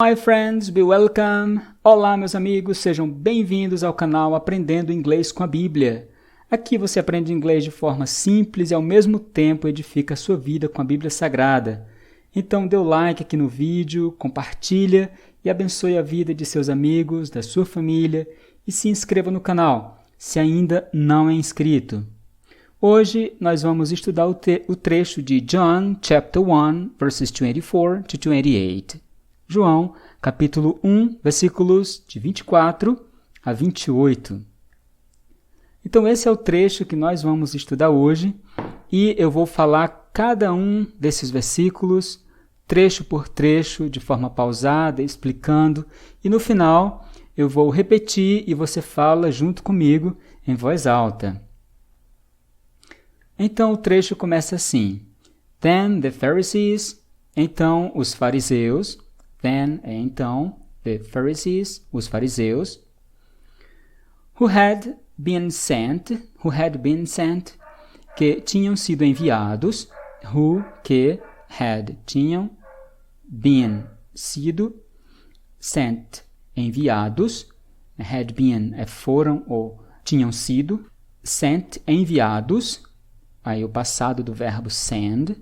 Hi friends, be welcome! Olá meus amigos, sejam bem-vindos ao canal Aprendendo Inglês com a Bíblia. Aqui você aprende inglês de forma simples e ao mesmo tempo edifica a sua vida com a Bíblia Sagrada. Então dê o like aqui no vídeo, compartilha e abençoe a vida de seus amigos, da sua família e se inscreva no canal, se ainda não é inscrito. Hoje nós vamos estudar o trecho de John, chapter 1, verses 24 to 28. João, capítulo 1, versículos de 24 a 28. Então, esse é o trecho que nós vamos estudar hoje e eu vou falar cada um desses versículos, trecho por trecho, de forma pausada, explicando, e no final eu vou repetir e você fala junto comigo em voz alta. Então, o trecho começa assim: Then the Pharisees, então os fariseus, then é então, the Pharisees, os fariseus, who had been sent, que tinham sido enviados, who, que, had, tinham, been, sido, sent, enviados, had been é foram ou tinham sido, sent, enviados, aí o passado do verbo send,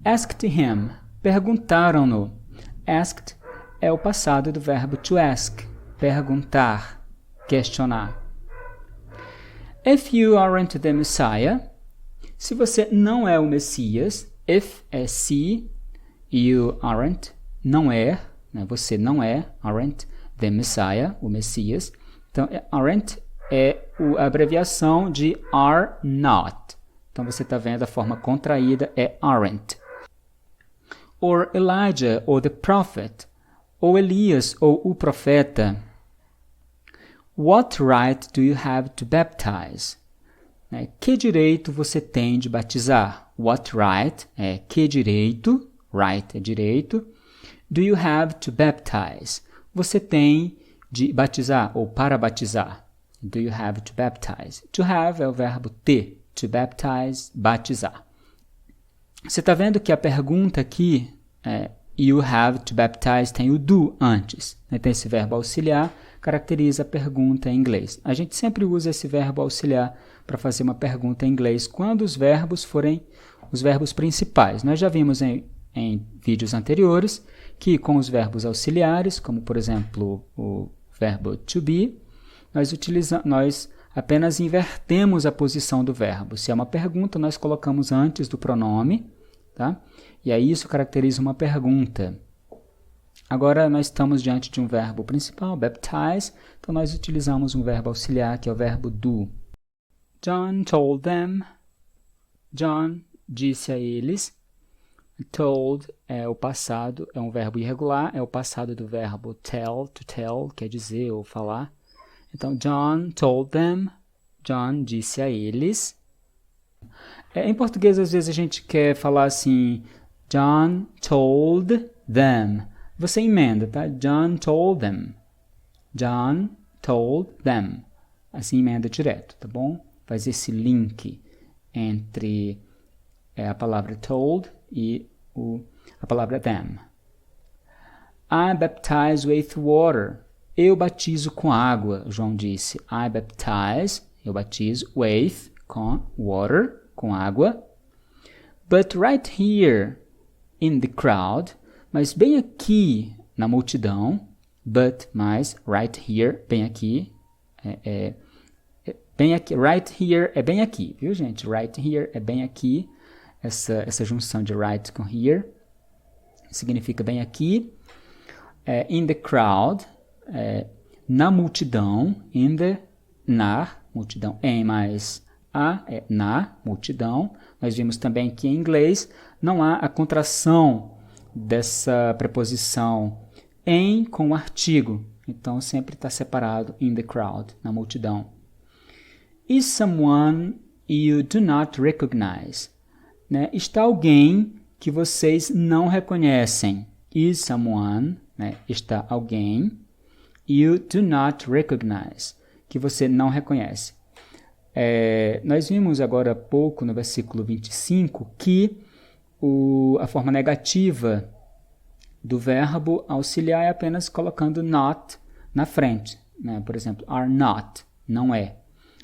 asked him, perguntaram-no. Asked é o passado do verbo to ask, perguntar, questionar. If you aren't the Messiah, se você não é o Messias, if é se, you aren't, não é, né? Você não é, aren't, the Messiah, o Messias. Então, aren't é a abreviação de are not. Então, você está vendo a forma contraída, é aren't. Or Elijah, or the prophet, ou Elias, ou o profeta. What right do you have to baptize? Que direito você tem de batizar? What right é que direito, right é direito, do you have to baptize? Você tem de batizar, ou para batizar. Do you have to baptize? To have é o verbo ter, to baptize, batizar. Você está vendo que a pergunta aqui, you have to baptize, tem o do antes. Então, esse verbo auxiliar caracteriza a pergunta em inglês. A gente sempre usa esse verbo auxiliar para fazer uma pergunta em inglês quando os verbos forem os verbos principais. Nós já vimos em vídeos anteriores que com os verbos auxiliares, como por exemplo o verbo to be, nós apenas invertemos a posição do verbo. Se é uma pergunta, nós colocamos antes do pronome, tá? E aí isso caracteriza uma pergunta. Agora nós estamos diante de um verbo principal, baptize, então nós utilizamos um verbo auxiliar, que é o verbo do. John told them, John disse a eles. Told é o passado, é um verbo irregular, é o passado do verbo tell, to tell, quer dizer ou falar. Então, John told them, John disse a eles. Em português, às vezes a gente quer falar assim, John told them. Você emenda, tá? John told them. John told them. Assim emenda direto, tá bom? Faz esse link entre a palavra told e a palavra them. I baptize with water. Eu batizo com água, João disse. I baptize, eu batizo, with, com water, com água. But right here in the crowd, mas bem aqui na multidão, but, mais, right here, bem aqui, bem aqui, right here é bem aqui, viu gente? Right here é bem aqui, essa junção de right com here, significa bem aqui. In the crowd, na multidão, na multidão, em mais a, na multidão. Nós vimos também que em inglês não há a contração dessa preposição em com o artigo. Então, sempre está separado in the crowd, na multidão. Is someone you do not recognize? Né? Está alguém que vocês não reconhecem. Is someone, né? Está alguém, you do not recognize, que você não reconhece. Nós vimos agora há pouco, no versículo 25, que a forma negativa do verbo auxiliar é apenas colocando not na frente, né? Por exemplo, are not, não é.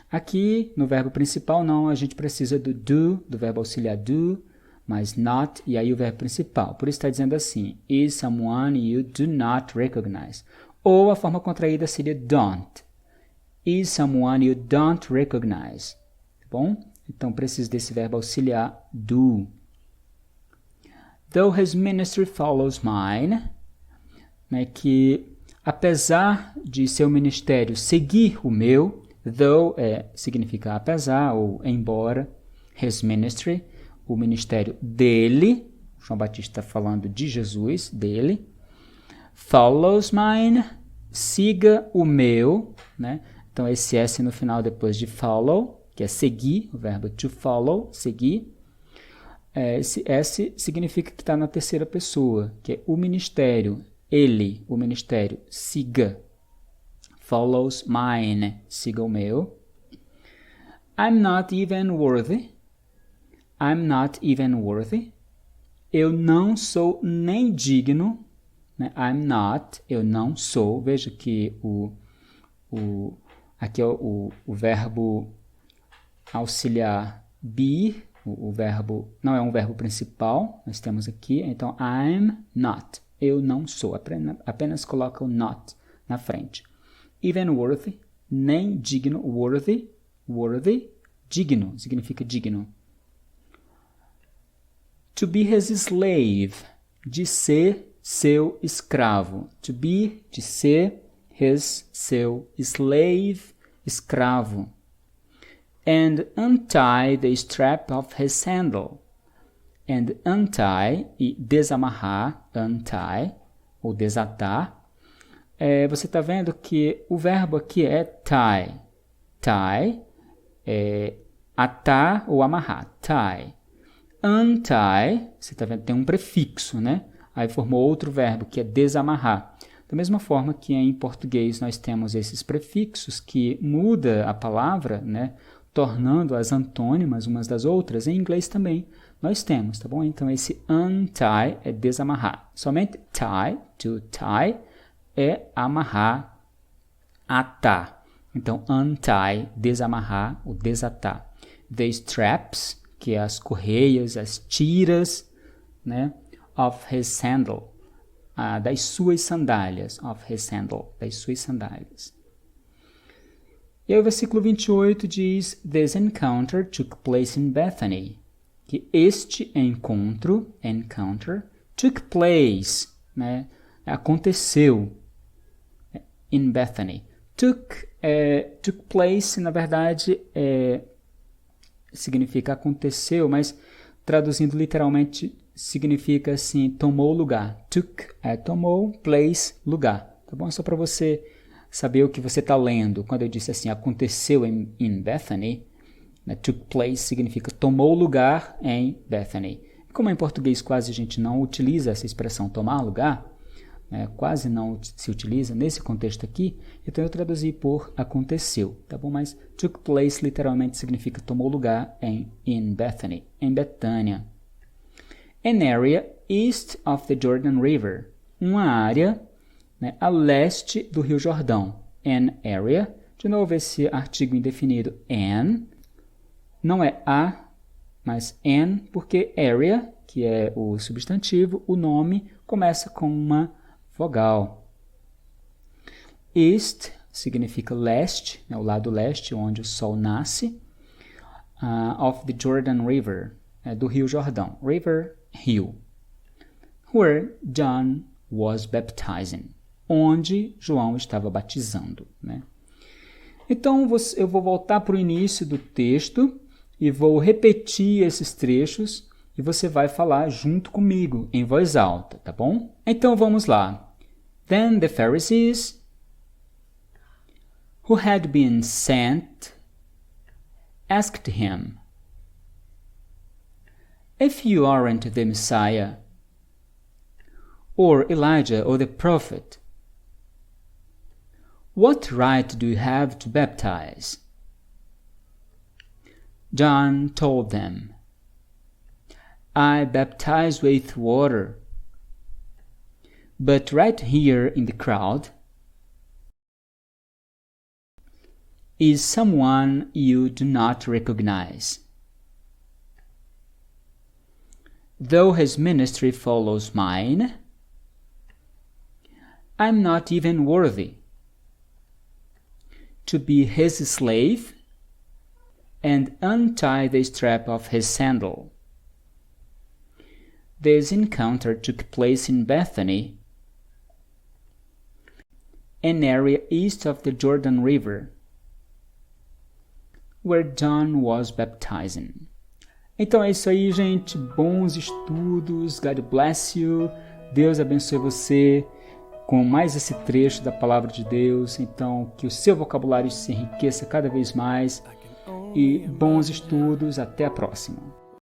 Aqui, no verbo principal, não, a gente precisa do verbo auxiliar do, mais not, e aí o verbo principal. Por isso está dizendo assim, is someone you do not recognize. Ou a forma contraída seria don't. Is someone you don't recognize. Tá bom? Então, preciso desse verbo auxiliar do. Though his ministry follows mine, né, que apesar de seu ministério seguir o meu, though significa apesar ou embora, his ministry, o ministério dele, João Batista está falando de Jesus, dele, follows mine, siga o meu, né? Então esse S no final depois de follow, que é seguir, o verbo to follow, seguir. Esse S significa que está na terceira pessoa, que é o ministério, ele, o ministério, siga. Follows mine, siga o meu. I'm not even worthy. I'm not even worthy. Eu não sou nem digno. Né? I'm not, eu não sou. Veja que aqui é o verbo auxiliar be. O verbo não é um verbo principal, nós temos aqui, então I'm not, eu não sou, apenas coloca o not na frente. Even worthy, nem digno, worthy, digno, significa digno. To be his slave, de ser seu escravo. To be, de ser, his, seu, slave, escravo. And untie the strap of his sandal. And untie, e desamarrar, untie, ou desatar. Você está vendo que o verbo aqui é tie. Tie, atar ou amarrar, tie. Untie, você está vendo, tem um prefixo, né? Aí formou outro verbo, que é desamarrar. Da mesma forma que em português nós temos esses prefixos que muda a palavra, né? Tornando as antônimas umas das outras, em inglês também nós temos, tá bom? Então, esse untie é desamarrar. Somente tie, to tie, é amarrar, atar. Então, untie, desamarrar, ou desatar. The straps, que é as correias, as tiras, né? Of his sandal, das suas sandálias. Of his sandal, das suas sandálias. E aí o versículo 28 diz, This encounter took place in Bethany. Que este encontro, encounter, took place, né? Aconteceu in Bethany. Took place, na verdade, significa aconteceu, mas traduzindo literalmente significa assim, tomou lugar. Took tomou, place, lugar. Tá bom? Só para você saber o que você está lendo. Quando eu disse assim, aconteceu in Bethany, né, took place significa tomou lugar em Bethany. Como em português quase a gente não utiliza essa expressão tomar lugar, né, quase não se utiliza nesse contexto aqui, então eu traduzi por aconteceu, tá bom? Mas took place literalmente significa tomou lugar in Bethany, em Betânia. An area east of the Jordan River, uma área, né, a leste do Rio Jordão. An area, de novo esse artigo indefinido an, não é a, mas an, porque area, que é o substantivo, o nome começa com uma vogal. East significa leste, né, o lado leste, onde o sol nasce. Of the Jordan River, do Rio Jordão. River, rio. Where John was baptizing, onde João estava batizando, né? Então, eu vou voltar para o início do texto e vou repetir esses trechos e você vai falar junto comigo, em voz alta, tá bom? Então, vamos lá. Then the Pharisees, who had been sent, asked him, If you aren't the Messiah, or Elijah or the prophet, what right do you have to baptize? John told them, I baptize with water, But right here in the crowd is someone you do not recognize. Though his ministry follows mine, I'm not even worthy to be his slave and untie the strap of his sandal. This encounter took place in Bethany, an area east of the Jordan River, where John was baptizing. Então é isso aí, gente. Bons estudos. God bless you. Deus abençoe você com mais esse trecho da Palavra de Deus. Então, que o seu vocabulário se enriqueça cada vez mais. E bons estudos. Até a próxima.